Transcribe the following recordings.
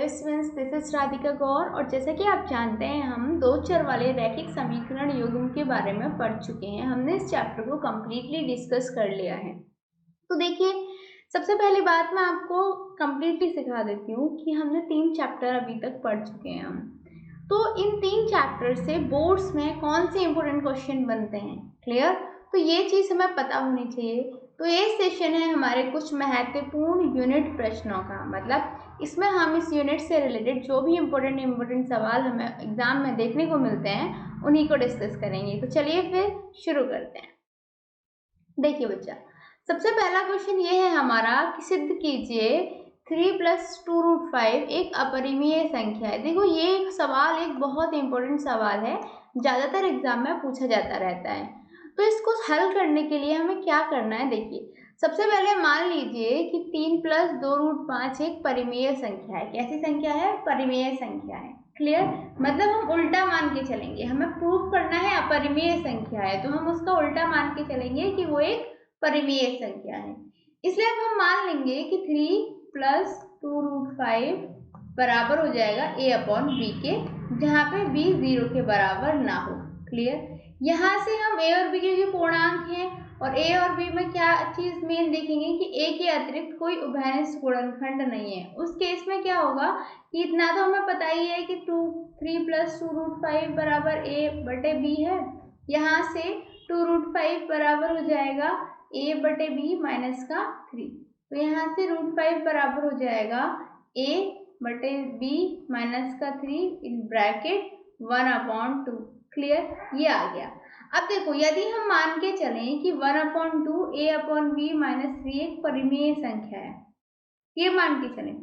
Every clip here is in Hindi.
स्टूडेंट्स, दिस इज राधिका गौर। और जैसा कि आप जानते हैं, हम दो चर वाले रैखिक समीकरण युग्म के बारे में पढ़ चुके हैं। हमने इस चैप्टर को कम्प्लीटली डिस्कस कर लिया है। तो देखिए, सबसे पहली बात मैं आपको कम्प्लीटली सिखा देती हूँ कि हमने 3 चैप्टर अभी तक पढ़ चुके हैं हम। तो इन 3 चैप्टर से बोर्ड्स में कौन से इंपॉर्टेंट क्वेश्चन बनते हैं, क्लियर? तो ये चीज़ हमें पता होनी चाहिए। तो ये सेशन है हमारे कुछ महत्वपूर्ण यूनिट प्रश्नों का, मतलब इसमें हम इस यूनिट से रिलेटेड जो भी इम्पोर्टेंट सवाल हमें एग्जाम में देखने को मिलते हैं उन्हीं को डिस्कस करेंगे। तो चलिए फिर शुरू करते हैं। देखिए बच्चा, सबसे पहला क्वेश्चन ये है हमारा कि सिद्ध कीजिए 3 + 2√5 एक अपरिमेय संख्या है। देखो, ये एक सवाल एक बहुत इंपॉर्टेंट सवाल है, ज़्यादातर एग्जाम में पूछा जाता रहता है। तो इसको हल करने के लिए हमें क्या करना है, देखिए सबसे पहले मान लीजिए कि 3 + 2√5 एक परिमेय संख्या है। कैसी संख्या है? परिमेय संख्या है। क्लियर? मतलब हम उल्टा मान के चलेंगे, हमें प्रूफ करना है अपरिमेय संख्या है, तो हम उसका उल्टा मान के चलेंगे कि वो एक परिमेय संख्या है। इसलिए अब हम मान लेंगे कि 3 + 2√5 बराबर हो जाएगा a/b के, जहाँ पे b 0 के बराबर ना हो। क्लियर? यहाँ से हम a और b के जो पूर्णांक हैं और a और b में क्या चीज मेन देखेंगे कि a के अतिरिक्त कोई उभयनिष्ठ गुणनखंड नहीं है। उस केस में क्या होगा कि इतना तो हमें पता ही है कि 3 + 2√5 बराबर a/b है। यहाँ से 2√5 बराबर हो जाएगा a/b माइनस का 3। तो यहाँ से √5 बराबर हो जाएगा a/b माइनस का 3 इन ब्रैकेट 1/2। क्लियर? ये आ गया। अब देखो, यदि हम मान के चलें कि 1/2 a/b माइनस 3 एक परिमेय संख्या है, ये मान के चलें,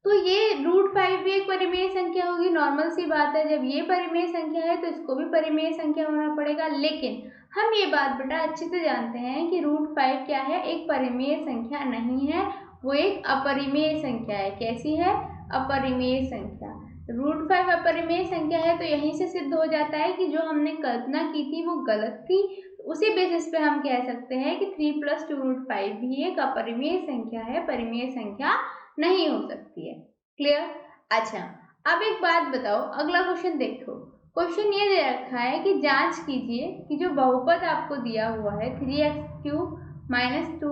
तो ये √5 भी एक परिमेय संख्या होगी। नॉर्मल सी बात है, जब ये परिमेय संख्या है तो इसको भी परिमेय संख्या होना पड़ेगा। लेकिन हम ये बात बेटा अच्छे से जानते हैं कि √5 क्या है? एक परिमेय संख्या नहीं है, वो एक अपरिमेय संख्या है। कैसी है? अपरिमेय संख्या। √5 अपरिमेय संख्या है, तो यहीं से सिद्ध हो जाता है कि जो हमने कल्पना की थी वो गलत थी। उसी बेसिस पे हम कह सकते हैं कि 3 + 2√5 भी एक अपरिमेय संख्या है, परिमेय संख्या नहीं हो सकती है। क्लियर? अच्छा, अब एक बात बताओ, अगला क्वेश्चन देखो। क्वेश्चन ये दे रखा है कि जांच कीजिए कि जो बहुपद आपको दिया हुआ है 3x³ - 5x²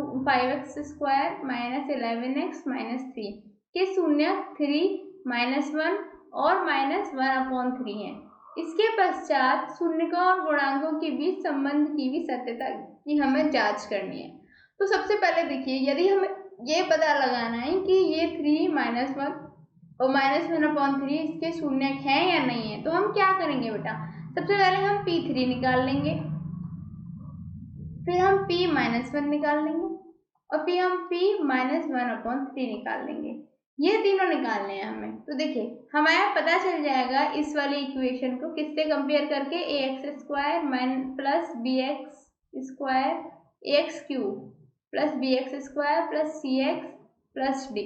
- 11x - 3 के शून्यक 3, -1 और -1/3 है। इसके पश्चात शून्यकों और गुणांकों के बीच संबंध की भी सत्यता की हमें जांच करनी है। तो सबसे पहले देखिए, यदि हमें ये पता लगाना है कि ये 3, -1 और -1/3 इसके शून्यक हैं या नहीं है, तो हम क्या करेंगे बेटा? सबसे पहले हम P3 निकाल लेंगे, फिर हम P-1 निकाल लेंगे और फिर हम P-1/3 निकाल लेंगे। ये तीनों निकालने हैं हमें। तो देखिए, हमें पता चल जाएगा इस वाली इक्वेशन को किससे कंपेयर करके, ax² + bx² ax³ + bx² + cx + d।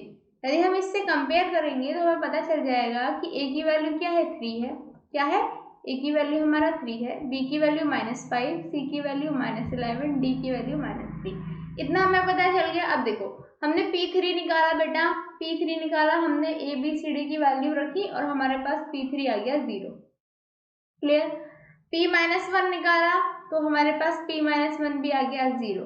यदि हम इससे कंपेयर करेंगे तो हमें पता चल जाएगा कि a की वैल्यू क्या है? 3 है। क्या है? a की वैल्यू हमारा 3 है, b की वैल्यू -5, c की वैल्यू -11, d की वैल्यू -3। इतना हमें पता चल गया। अब देखो, हमने P3 निकाला बेटा, P3 निकाला, हमने a b c d की वैल्यू रखी और हमारे पास P3 आ गया 0। क्लियर? P-1 निकाला तो हमारे पास P-1 भी आ गया 0।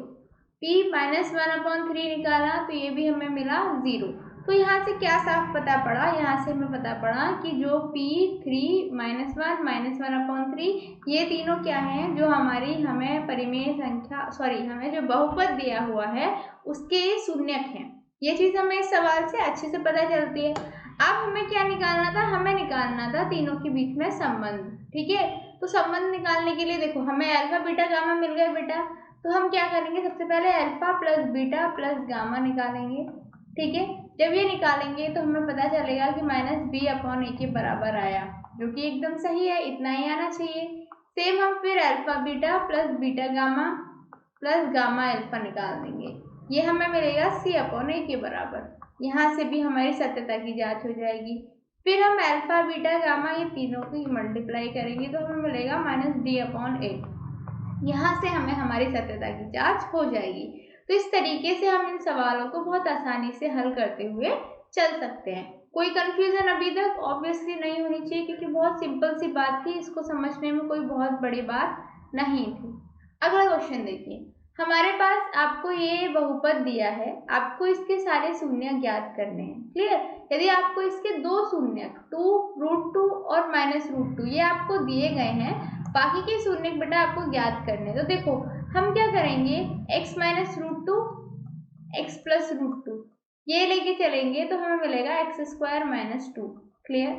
P-1/3 निकाला तो ये भी हमें मिला 0। तो यहाँ से क्या साफ पता पड़ा? यहाँ से हमें पता पड़ा कि जो P3, -1, -1/3 ये तीनों क्या हैं? जो हमें परिमेय संख्या हमें जो बहुपद दिया हुआ है उसके शून्यक हैं। ये चीज़ हमें इस सवाल से अच्छे से पता चलती है। अब हमें क्या निकालना था? हमें निकालना था तीनों के बीच में संबंध। ठीक है? तो संबंध निकालने के लिए देखो, हमें अल्फा, बीटा, गामा मिल गए बेटा। तो हम क्या करेंगे? सबसे पहले अल्फा + बीटा + गामा निकालेंगे। ठीक है? जब ये निकालेंगे तो हमें पता चलेगा कि -b/a के बराबर आया, जो कि एकदम सही है, इतना ही आना चाहिए। सेम हम फिर alpha beta + beta gamma + gamma alpha निकाल देंगे, ये हमें मिलेगा c/a के बराबर। यहाँ से भी हमारी सत्यता की जांच हो जाएगी। फिर हम अल्फा, बीटा, गामा ये तीनों की मल्टीप्लाई करेंगे तो हमें मिलेगा -d/a। यहाँ से हमें हमारी सत्यता की जांच हो जाएगी। तो इस तरीके से हम इन सवालों को बहुत आसानी से हल करते हुए चल सकते हैं। कोई कंफ्यूजन अभी तक ऑब्वियसली नहीं होनी चाहिए, क्योंकि बहुत सिंपल सी बात थी, इसको समझने में कोई बहुत बड़ी बात नहीं थी। अगला क्वेश्चन देखिए, हमारे पास आपको ये बहुपद दिया है, आपको इसके सारे शून्य ज्ञात करने हैं। क्लियर? यदि आपको इसके दो शून्य 2√2 और -√2 ये आपको दिए गए हैं, बाकी के शून्य बेटा आपको ज्ञात करने हैं। तो देखो हम क्या करेंगे, x -√2 x +√2 ये लेके चलेंगे तो हमें मिलेगा x² - 2। क्लियर?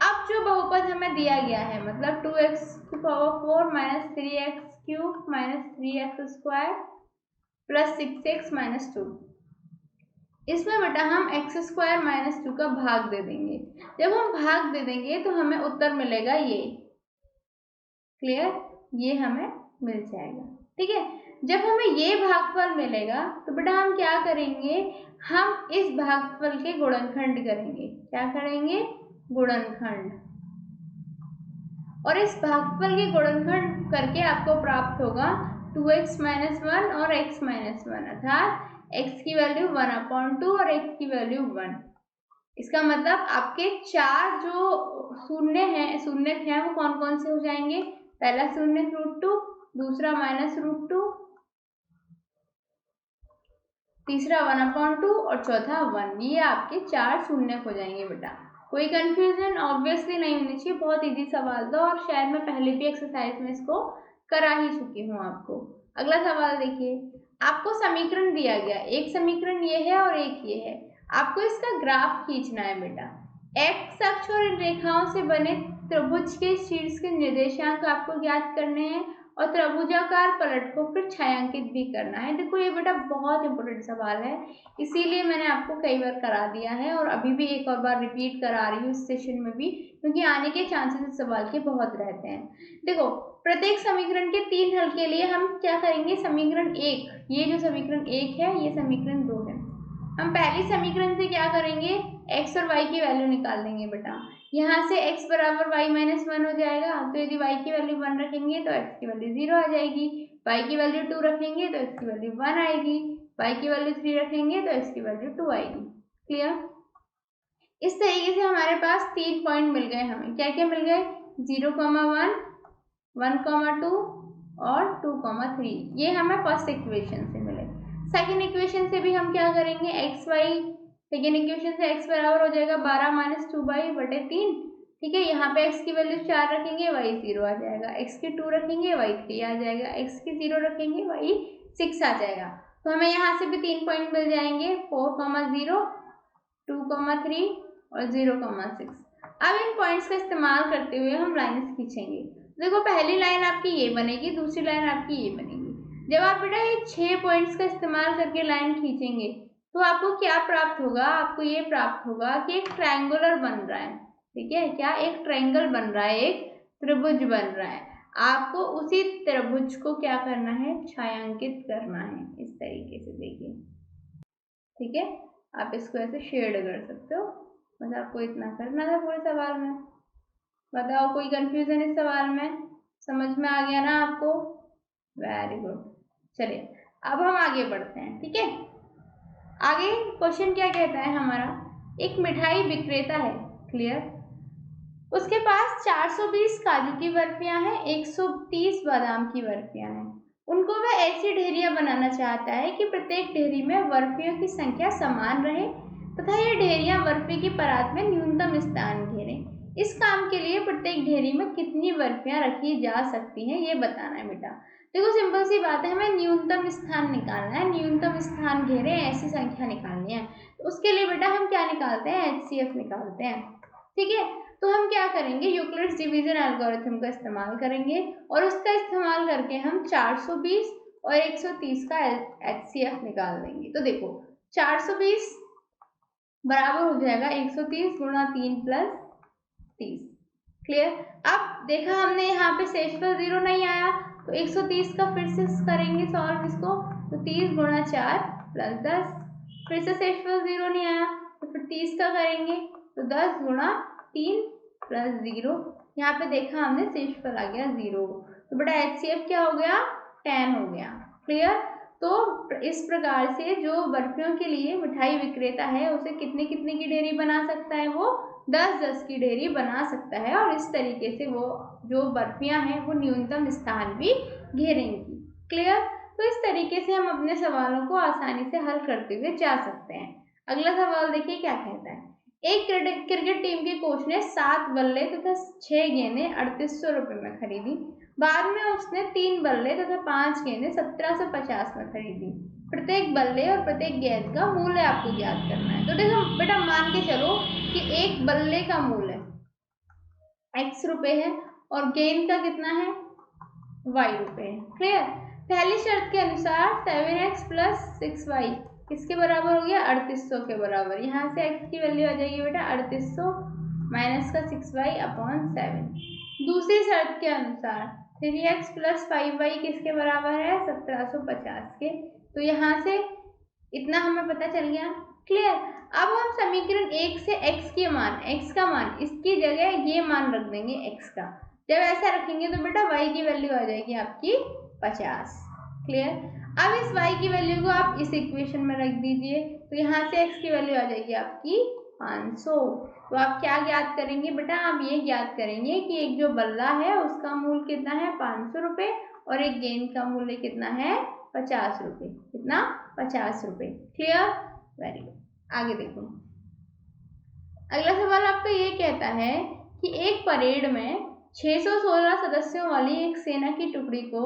अब जो बहुपद हमें दिया गया है, मतलब 2x⁴ - 3x³ - 3x² + 6x - 2, इसमें बेटा हम x² - 2 का भाग दे देंगे। जब हम भाग दे देंगे तो हमें उत्तर मिलेगा ये। क्लियर? ये हमें मिल जाएगा। ठीक है, जब हमें ये भागफल मिलेगा तो बेटा हम क्या करेंगे, हम इस भागफल के गुणनखंड करेंगे। क्या करेंगे? गुणनखंड। और इस भागफल के गुणनखंड करके आपको प्राप्त होगा 2x - 1 और x - 1, अर्थात x की वैल्यू 1/2 और x की वैल्यू 1। इसका मतलब आपके चार जो शून्य हैं वो कौन कौन से हो जाएंगे? पहला शून्य √2, दूसरा -√2, तीसरा 1/2 और चौथा 1। ये आपके चार शून्य हो जाएंगे बेटा। कोई कंफ्यूजन ऑब्वियसली नहीं होनी चाहिए, बहुत इजी सवाल था और शायद मैं पहले भी एक्सरसाइज में इसको करा ही चुकी हूँ आपको। अगला सवाल देखिए, आपको समीकरण दिया गया, एक समीकरण ये है और एक ये है, आपको इसका ग्राफ खींचना है बेटा। एक्स अक्ष और इन रेखाओं से बने त्रिभुज के शीर्ष के निर्देशांक आपको ज्ञात करने हैं और त्रिभुजाकार पलट को फिर छायांकित भी करना है। देखो ये बेटा बहुत इंपॉर्टेंट सवाल है, इसीलिए मैंने आपको कई बार करा दिया है और अभी भी एक और बार रिपीट करा रही हूँ इस सेशन में भी, क्योंकि आने के चांसेस इस सवाल के बहुत रहते हैं। देखो प्रत्येक समीकरण के 3 हल के लिए हम क्या करेंगे, समीकरण 1, ये जो समीकरण 1 है ये समीकरण 2 है, हम पहली समीकरण से क्या करेंगे, x और y की वैल्यू निकाल लेंगे बेटा। यहाँ से x बराबर y - 1 हो जाएगा, तो यदि y की वैल्यू 1 रखेंगे तो x की वैल्यू 0 आ जाएगी, y की वैल्यू 2 रखेंगे तो x की वैल्यू 1 आएगी, y की वैल्यू 3 रखेंगे तो x की वैल्यू 2 आएगी। क्लियर? इस तरीके से हमारे पास 3 पॉइंट मिल गए, हमें क्या क्या मिल गए, 0,1, 1,2 और 2,3। ये हमें फर्स्ट इक्वेशन से मिले। सेकेंड इक्वेशन से भी हम क्या करेंगे, एक्स वाई, सेकेंड इक्वेशन से x बराबर हो जाएगा 12 - 2/3। ठीक है, यहाँ पे x की वैल्यू 4 रखेंगे y 0 आ जाएगा, x की 2 रखेंगे y 3 आ जाएगा, x की 0 रखेंगे y 6 आ जाएगा। तो हमें यहाँ से भी 3 पॉइंट मिल जाएंगे, 4,0, 2,3 और 0,6। अब इन पॉइंट्स का इस्तेमाल करते हुए हम लाइन्स खींचेंगे। देखो पहली लाइन आपकी ये बनेगी, दूसरी लाइन आपकी ये बनेगी। जब आप बेटा ये 6 पॉइंट्स का इस्तेमाल करके लाइन खींचेंगे तो आपको क्या प्राप्त होगा, आपको ये प्राप्त होगा कि एक ट्रायंगुलर बन रहा है। ठीक है, क्या एक ट्रायंगल बन रहा है, एक त्रिभुज बन रहा है। आपको उसी त्रिभुज को क्या करना है, छायांकित करना है, इस तरीके से देखिए। ठीक है, आप इसको ऐसे शेड कर सकते हो, बस आपको इतना करना था पूरे सवाल में। बताओ कोई कंफ्यूजन इस सवाल में, समझ में आ गया ना आपको? Very good. चलिए अब हम आगे बढ़ते हैं। ठीक है, आगे क्वेश्चन क्या कहता है हमारा, एक मिठाई विक्रेता है। क्लियर? उसके पास 420 काजू की बर्फियां हैं, 130 बादाम की बर्फियां हैं। उनको वह ऐसी ढेरियां बनाना चाहता है कि प्रत्येक ढेरी में बर्फियों की संख्या समान रहे तथा ये ढेरियां बर्फी की परात में न्यूनतम स्थान घेरें। इस काम के लिए प्रत्येक ढेरी में कितनी बर्फियां रखी जा सकती हैं, ये बताना है बेटा। देखो सिंपल सी बात है, हमें न्यूनतम स्थान निकालना है, न्यूनतम स्थान घेरे ऐसी संख्या निकालनी है। तो उसके लिए बेटा हम क्या निकालते हैं, HCF निकालते हैं। ठीक है, तो हम क्या करेंगे, यूक्लिड्स डिवीजन एल्गोरिथम का इस्तेमाल करेंगे और उसका इस्तेमाल करके हम 420 और 130 का HCF निकाल देंगे। तो देखो 420 बराबर हो जाएगा 130 गुणा 3 + 30। क्लियर? अब देखा हमने यहाँ पे शेषफल 0 नहीं आया, तो 130 का फिर से करेंगे सॉल्व इसको, तो 30 गुणा 4 + 10। फिर से शेषफल 0 नहीं आया, तो फिर 30 का करेंगे, तो 10 गुणा 3 + 0। यहाँ पे देखा हमने शेषफल आ गया 0, तो बेटा HCF क्या हो गया, 10 हो गया। क्लियर? तो इस प्रकार से जो बर्फियों के लिए मिठाई विक्रेता है उसे कितने कितने की ढेरी बना सकता है, वो 10-10 की ढेरी बना सकता है, और इस तरीके से वो जो बर्फियां हैं वो न्यूनतम स्थान भी घेरेंगी। क्लियर? तो इस तरीके से हम अपने सवालों को आसानी से हल करते हुए जा सकते हैं। अगला सवाल देखिए क्या कहता है। एक क्रिकेट टीम के कोच ने 7 बल्ले तथा 6 गेंदें 3800 रुपए में खरीदी। बाद में उसने 3 बल्ले तथा 5 गेंदें 1750 में खरीदी। प्रत्येक बल्ले और प्रत्येक गेंद का मूल्य आपको ज्ञात करना है। तो देखो बेटा, मान के चलो कि एक बल्ले का मूल्य x रुपए है और गेंद का कितना है, y रुपए है। क्लियर? पहली शर्त के अनुसार 7x + 6y किसके बराबर हो गया, 3800 के बराबर। यहाँ से x की वैल्यू आ जाएगी बेटा 3800 माइनस का 6y/7। दूसरी शर्त के अनुसार 3x + 5y किसके बराबर है, 1750 के। तो यहाँ से इतना हमें पता चल गया। क्लियर? अब हम समीकरण 1 से x का मान इसकी जगह ये मान रख देंगे x का। जब ऐसा रखेंगे तो बेटा y की वैल्यू आ जाएगी आपकी 50। क्लियर? अब इस y की वैल्यू को आप इस इक्वेशन में रख दीजिए, तो यहाँ से x की वैल्यू आ जाएगी आपकी 500। तो आप क्या ज्ञात करेंगे बेटा, आप ये ज्ञात करेंगे कि एक जो बल्ला है उसका मूल्य कितना है, 500 रुपये, और एक गेंद का मूल्य कितना है, 50 रुपये। कितना, 50 रुपये। क्लियर? Very good. आगे देखो, अगला सवाल आपका ये कहता है कि एक परेड में 616 सदस्यों वाली एक सेना की टुकड़ी को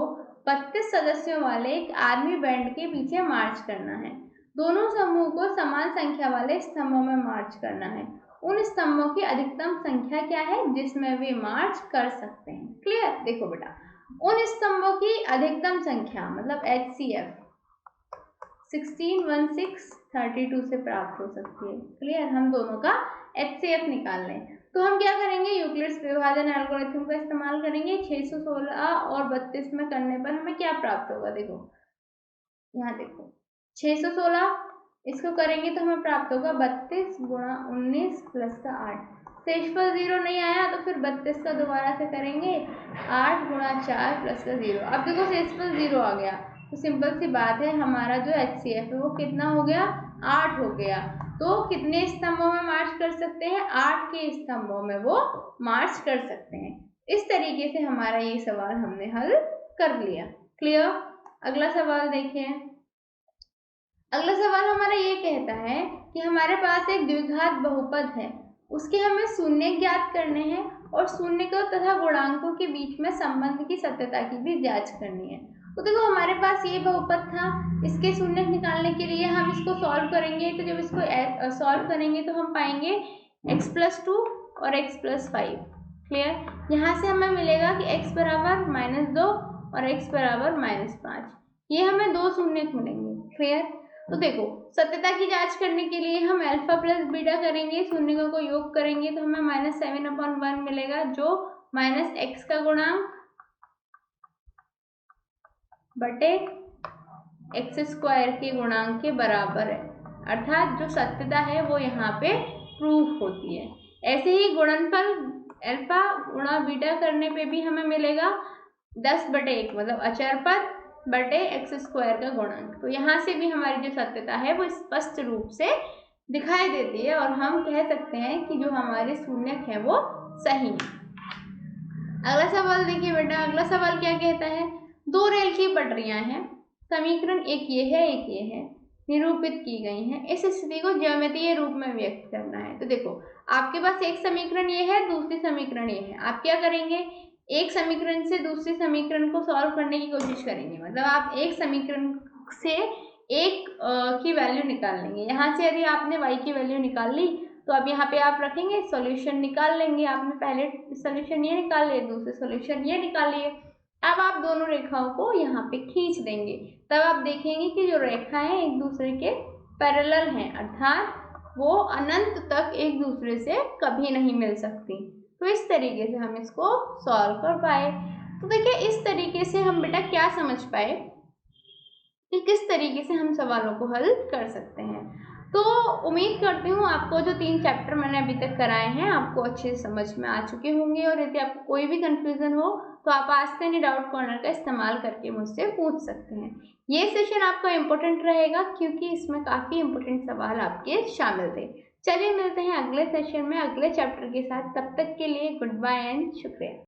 32 सदस्यों वाले एक आर्मी बैंड के पीछे मार्च करना है। दोनों समूह को समान संख्या वाले स्तंभों में मार्च करना है। उन स्तंभों की अधिकतम संख्या क्या है जिसमें वे मार्च कर सकते हैं। क्लियर? देखो बेटा, उन स्तंभों की अधिकतम संख्या मतलब HCF 16, 16, 32 से प्राप्त हो सकती है। क्लियर? हम दोनों का HCF निकाल लें तो हम क्या करेंगे, यूक्लिड्स विभाजन एल्गोरिथम का इस्तेमाल करेंगे। 616 और 32 में करने पर हमें क्या प्राप्त होगा, देखो यहाँ देखो 616 इसको करेंगे तो हमें प्राप्त होगा 32 गुणा 19 प्लस का 8। शेषफल 0 नहीं आया तो फिर 32 का दोबारा से करेंगे, 8 गुणा 4 प्लस का 0। अब देखो शेषफल 0 आ गया, तो सिंपल सी बात है हमारा जो HCF है वो कितना हो गया, 8 हो गया। तो कितने स्तंभों में मार्च कर सकते हैं, 8 के स्तंभों में वो मार्च कर सकते हैं। इस तरीके से हमारा ये सवाल हमने हल कर लिया। क्लियर? अगला सवाल देखिए। अगला सवाल हमारा ये कहता है कि हमारे पास एक द्विघात बहुपद है, उसके हमें शून्य ज्ञात करने हैं और शून्यकों तथा गुणांकों के बीच में संबंध की सत्यता की भी जांच करनी है। तो देखो हमारे पास ये बहुपद था, इसके शून्य निकालने के लिए हम इसको सॉल्व करेंगे। तो जब इसको सॉल्व करेंगे तो हम पाएंगे x+2 और x+5। क्लियर? यहाँ से हमें मिलेगा कि x बराबर -2 और x बराबर -5। ये हमें दो शून्य मिलेंगे। क्लियर? तो देखो सत्यता की जांच करने के लिए हम अल्फा प्लस बीटा करेंगे, शून्यों को योग करेंगे तो हमें -7/1 मिलेगा, जो -x का गुणांक बटे x² के गुणांक के बराबर है। अर्थात जो सत्यता है वो यहाँ पे प्रूफ होती है। ऐसे ही गुणनफल अल्फा गुणा बीटा करने पे भी हमें मिलेगा 10/1 मतलब अचर पद बटे x² का गुणांक। तो यहाँ से भी हमारी जो सत्यता है वो स्पष्ट रूप से दिखाई देती है और हम कह सकते हैं कि जो हमारे शून्यक है वो सही है। अगला सवाल देखिए बेटा, अगला सवाल क्या कहता है, दो रेल की पटरियां हैं, समीकरण एक ये है एक ये है, निरूपित की गई हैं। इस स्थिति को ज्यामितीय रूप में व्यक्त करना है। तो देखो आपके पास एक समीकरण ये है, दूसरी समीकरण ये है। आप क्या करेंगे, एक समीकरण से दूसरे समीकरण को सॉल्व करने की कोशिश करेंगे। मतलब आप एक समीकरण से एक की वैल्यू निकाल लेंगे। यहाँ से यदि आपने y की वैल्यू निकाल ली तो अब यहाँ पे आप रखेंगे, सॉल्यूशन निकाल लेंगे। आपने पहले सॉल्यूशन ये निकाल लिए, दूसरे सॉल्यूशन ये निकाल लिए। अब आप दोनों रेखाओं को यहाँ पे खींच देंगे, तब आप देखेंगे कि जो रेखाएं एक दूसरे के पैरेलल हैं, अर्थात वो अनंत तक एक दूसरे से कभी नहीं मिल सकती। तो इस तरीके से हम इसको सॉल्व कर पाए। तो देखिए इस तरीके से हम बेटा क्या समझ पाए कि किस तरीके से हम सवालों को हल कर सकते हैं। तो उम्मीद करती हूँ आपको जो 3 चैप्टर मैंने अभी तक कराए हैं आपको अच्छे से समझ में आ चुके होंगे, और यदि आपको कोई भी कंफ्यूजन हो तो आप आस्क एनी डाउट कॉर्नर का इस्तेमाल करके मुझसे पूछ सकते हैं। ये सेशन आपका इम्पोर्टेंट रहेगा क्योंकि इसमें काफ़ी इम्पोर्टेंट सवाल आपके शामिल थे। चलिए मिलते हैं अगले सेशन में अगले चैप्टर के साथ। तब तक के लिए गुड बाय एंड शुक्रिया।